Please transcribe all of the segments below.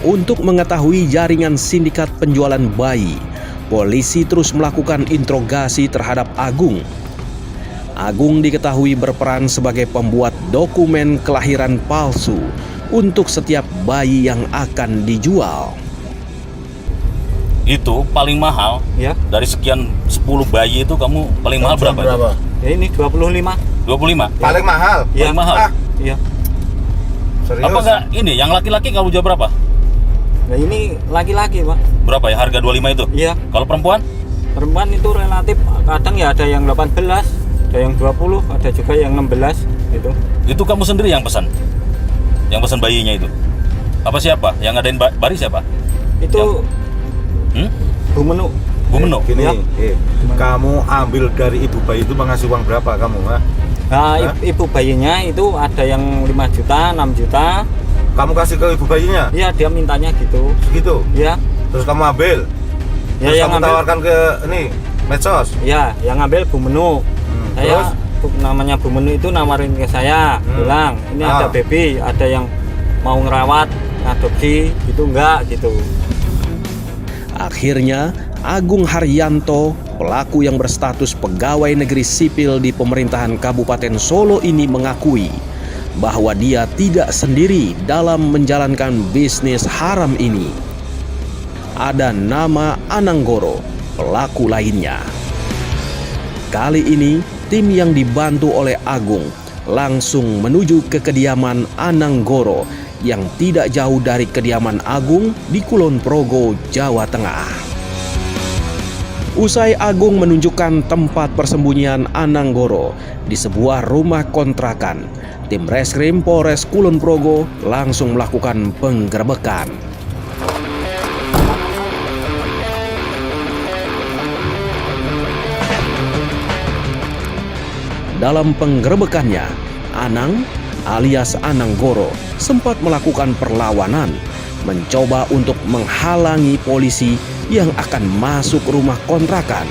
Untuk mengetahui jaringan sindikat penjualan bayi, polisi terus melakukan interogasi terhadap Agung. Agung diketahui berperan sebagai pembuat dokumen kelahiran palsu untuk setiap bayi yang akan dijual. Itu paling mahal Ya, dari sekian 10 bayi itu kamu paling mahal berapa? ya ini 25. 25? Paling mahal. Iya. Paling mahal. Ah, Iya. serius? Apa enggak ini yang laki-laki kamu jual berapa? Nah ini laki-laki, Pak. Berapa ya harga 25 itu? Iya. Kalau perempuan? Perempuan itu relatif, kadang ya ada yang 18, ada yang 20, ada juga yang 16 gitu. Itu kamu sendiri yang pesan? Yang pesan bayinya itu? Apa siapa? Yang ngadain bari siapa? Itu Bu Menu. Bu Menu? Gini, Ya. kamu ambil dari ibu bayi itu mengasih uang berapa kamu? Ha? Nah, Hah? ibu bayinya itu ada yang 5 juta, 6 juta. Kamu kasih ke ibu bayinya? Iya, dia mintanya gitu. Segitu? Iya. Terus kamu ambil? Ya, Terus yang kamu ambil. tawarkan ke ini, medsos? Ya, yang ngambil Bu Menu. Terus? Namanya Bu Menu itu nawarin ke saya, bilang ini ada baby, ada yang mau ngerawat, ngadopsi, gitu enggak gitu. Akhirnya, Agung Haryanto, pelaku yang berstatus pegawai negeri sipil di pemerintahan Kabupaten Solo ini mengakui bahwa dia tidak sendiri dalam menjalankan bisnis haram ini. Ada nama Ananggoro, pelaku lainnya. Kali ini, tim yang dibantu oleh Agung langsung menuju ke kediaman Ananggoro yang tidak jauh dari kediaman Agung di Kulon Progo, Jawa Tengah. Usai Agung menunjukkan tempat persembunyian Ananggoro di sebuah rumah kontrakan, tim Reskrim Polres Kulon Progo langsung melakukan penggerebekan. Dalam penggerebekannya, Anang alias Ananggoro sempat melakukan perlawanan, mencoba untuk menghalangi polisi yang akan masuk rumah kontrakan.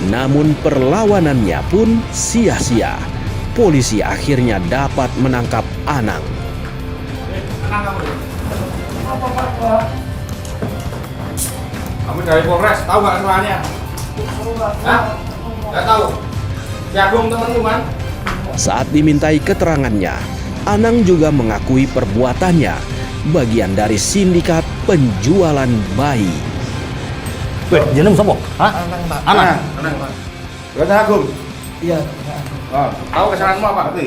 Namun perlawanannya pun sia-sia. Polisi akhirnya dapat menangkap Anang. Kamu dari Polres, tahu nggak semuanya? Hah? Nggak tahu? Si Agung temenmu kan? Saat dimintai keterangannya, Anang juga mengakui perbuatannya bagian dari sindikat penjualan bayi. Weh, jeneng sapa? Hah? Anak. Gak Agung? Iya. Oh, Tahu kesalahanmu apa? ngerti?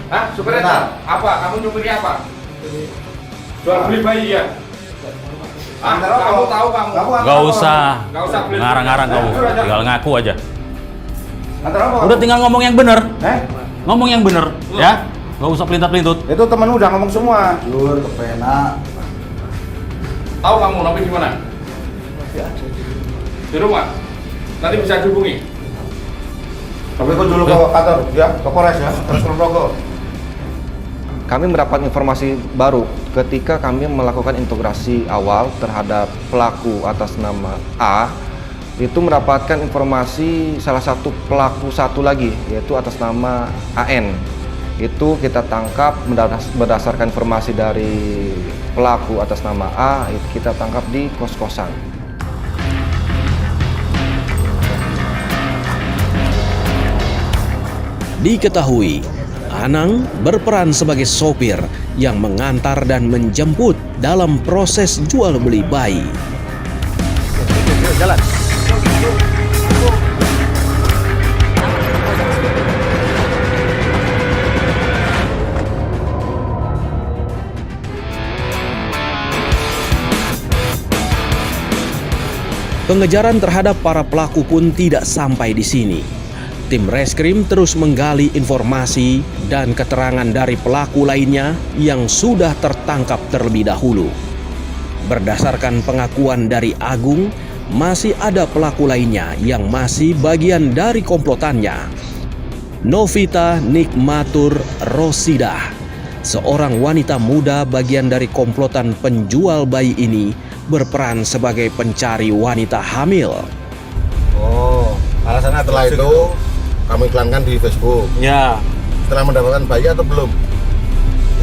Hah? Supirnya tahu? Apa? Kamu nyupirnya apa? Jual beli bayi ya? Ah, Antara apa? kamu tahu kamu? Gak usah Nggak usah beli. ngarang-ngarang kamu, tinggal ngaku aja. Antara apa? Udah tinggal ngomong yang bener, ngomong yang bener, ya. Gak usah pelintat-pelintut. Itu temenmu udah ngomong semua. Jur, kepenak. Tahu kamu Novi di mana? Di rumah. Nanti bisa dihubungi. Tapi ikut dulu ke kantor ya, ke Polres ya, terus ke Progo. Kami mendapat informasi baru ketika kami melakukan integrasi awal terhadap pelaku atas nama A. Itu mendapatkan informasi salah satu pelaku satu lagi, yaitu atas nama AN. Itu kita tangkap berdasarkan informasi dari pelaku atas nama A, itu kita tangkap di kos-kosan. Diketahui, Anang berperan sebagai sopir yang mengantar dan menjemput dalam proses jual beli bayi. Jalan. Pengejaran terhadap para pelaku pun tidak sampai di sini. Tim Reskrim terus menggali informasi dan keterangan dari pelaku lainnya yang sudah tertangkap terlebih dahulu. Berdasarkan pengakuan dari Agung, masih ada pelaku lainnya yang masih bagian dari komplotannya. Novita Nikmatur Rosidah, seorang wanita muda bagian dari komplotan penjual bayi ini, berperan sebagai pencari wanita hamil. Oh, alasannya setelah itu kamu iklankan di Facebook. Ya, Setelah mendapatkan bayi atau belum?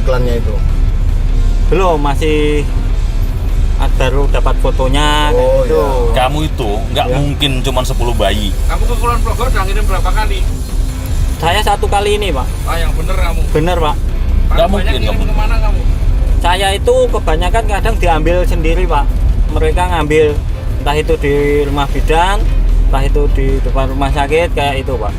iklannya itu? Belum, masih baru dapat fotonya kayak Oh, gitu. iya. Kamu itu nggak Ya. mungkin cuma 10 bayi. Kamu ke Kulon Progo udah ngirim berapa kali? Saya 1 kali ini, Pak. Ah, yang bener kamu. Bener, Pak. Nggak Banyak mungkin ngirim kamu. kemana kamu? Saya itu kebanyakan kadang diambil sendiri, Pak. Mereka ngambil entah itu di rumah bidan, entah itu di depan rumah sakit kayak itu, Pak.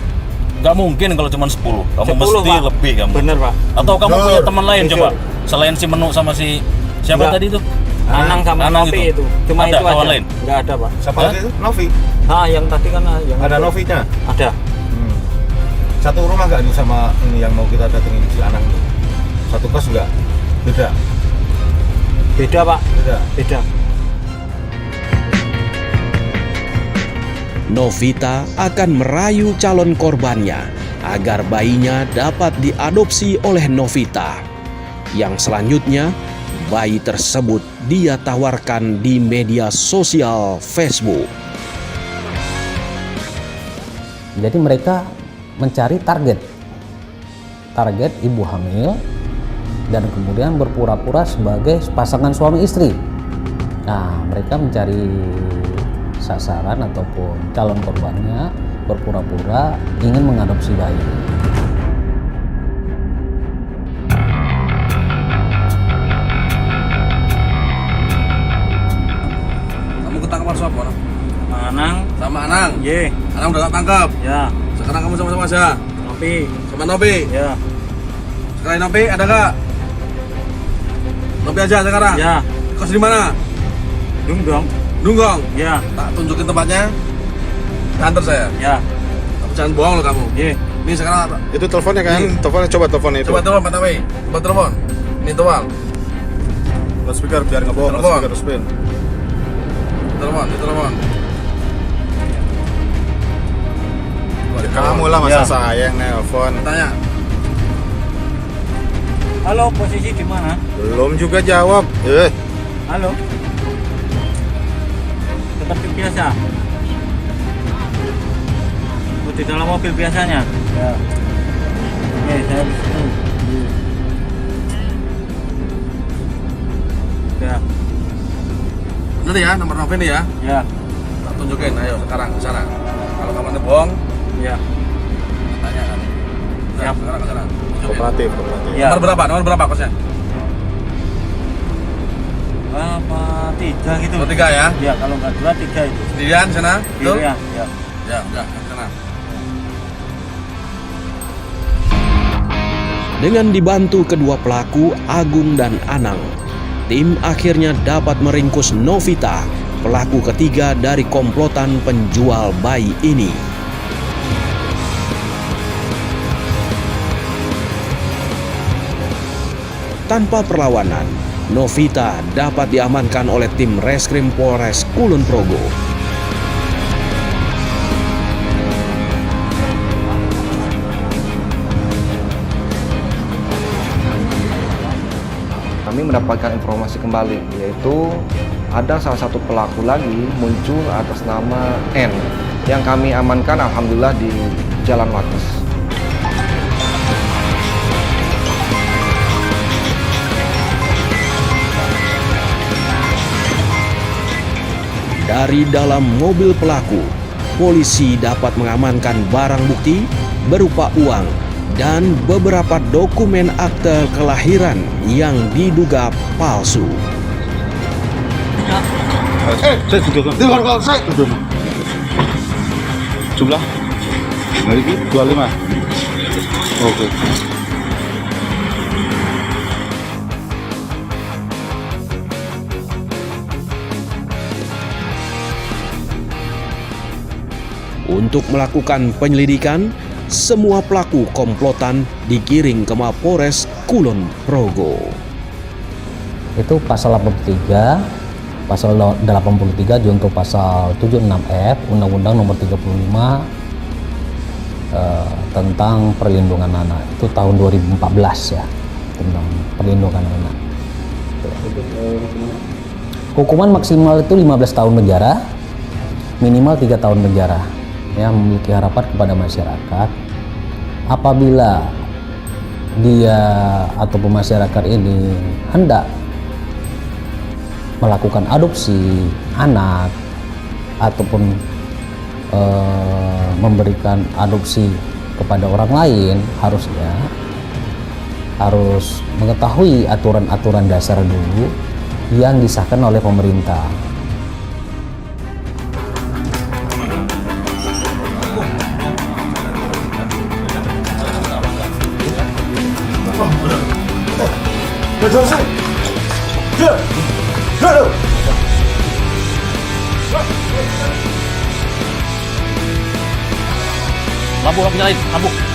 Nggak mungkin kalau cuma 10. Kamu 10, mesti Pak. lebih kamu. Bener, Pak. Atau kamu Jujur. punya teman lain Jujur. coba? Selain si Menu sama si siapa Nggak. tadi itu? Anang sama Anang Novi itu. Cuma Ada itu kawan aja. lain? Nggak ada, Pak. Siapa Hah? lagi itu? Novi? Ah, yang tadi kan yang Ada itu. Novinya? Ada. Satu rumah nggak nih sama ini yang mau kita datengin si Anang itu? Satu kos nggak? Beda? Beda, Pak. Beda? Beda. Novita akan merayu calon korbannya agar bayinya dapat diadopsi oleh Novita. Yang selanjutnya, bayi tersebut dia tawarkan di media sosial Facebook. Jadi mereka mencari target ibu hamil dan kemudian berpura-pura sebagai pasangan suami istri. Nah, mereka mencari sasaran ataupun calon korbannya berpura-pura ingin mengadopsi bayi. Kamu ketangkap siapa orang? Anang. Sama Anang. Ye. Anang udah tak tangkap. Ya. Sekarang kamu sama-sama aja. Novi. Sama Novi. Ya. Sekarang Novi ada nggak? Novi aja sekarang. Ya. Kos di mana? Dong. Dunggong. Ya. Tak tunjukin tempatnya. Kantor saya. Ya. Tapi jangan bohong loh kamu. Ye. Ini sekarang Itu teleponnya kan? Teleponnya coba teleponnya itu. coba telepon Pak Tawi. Coba telepon. Ini tual. Loudspeaker biar nggak bohong. Telepon. Loudspeaker. Telepon, ditelepon. Kamu lah masa Ya. saya yang nelpon. Tanya. Halo, posisi di mana? Belum juga jawab. Halo. Seperti biasa. Oh, di dalam mobil biasanya. Ya. Saya di situ. Ya. Bener ya nomor Novi ini ya. Ya. Tak tunjukin. Ayo sekarang ke sana. Kalau kamu bohong, Ya. tanya kan. Siap. Sekarang ke sana. Tunjukin. Kooperatif. Ya. Nomor berapa? Nomor berapa kosnya? Apa 3 gitu? Nomor 3 ya. Ya, kalau nggak 2, 3 itu. Sendirian sana? Betul? Iya, ya. Ya, udah ke sana. Dengan dibantu kedua pelaku, Agung dan Anang, tim akhirnya dapat meringkus Novita, pelaku ketiga dari komplotan penjual bayi ini. Tanpa perlawanan, Novita dapat diamankan oleh tim Reskrim Polres Kulon Progo. Kami mendapatkan informasi kembali, yaitu ada salah satu pelaku lagi muncul atas nama N yang kami amankan alhamdulillah di Jalan Wates. Dari dalam mobil pelaku, polisi dapat mengamankan barang bukti berupa uang dan beberapa dokumen akte kelahiran yang diduga palsu. Jumlah hari ini 25. Oke. Untuk melakukan penyelidikan, semua pelaku komplotan digiring ke Mapolres Kulon Progo. Itu pasal 83, pasal 83 junto pasal 76F Undang-Undang Nomor 35 tentang perlindungan anak. Itu tahun 2014 ya, tentang perlindungan anak. Hukuman maksimal itu 15 tahun penjara, minimal 3 tahun penjara. Ya, memiliki harapan kepada masyarakat apabila dia ataupun masyarakat ini hendak melakukan adopsi anak ataupun memberikan adopsi kepada orang lain, harus mengetahui aturan-aturan dasar dulu yang disahkan oleh pemerintah. Lampu nyalain, lampu.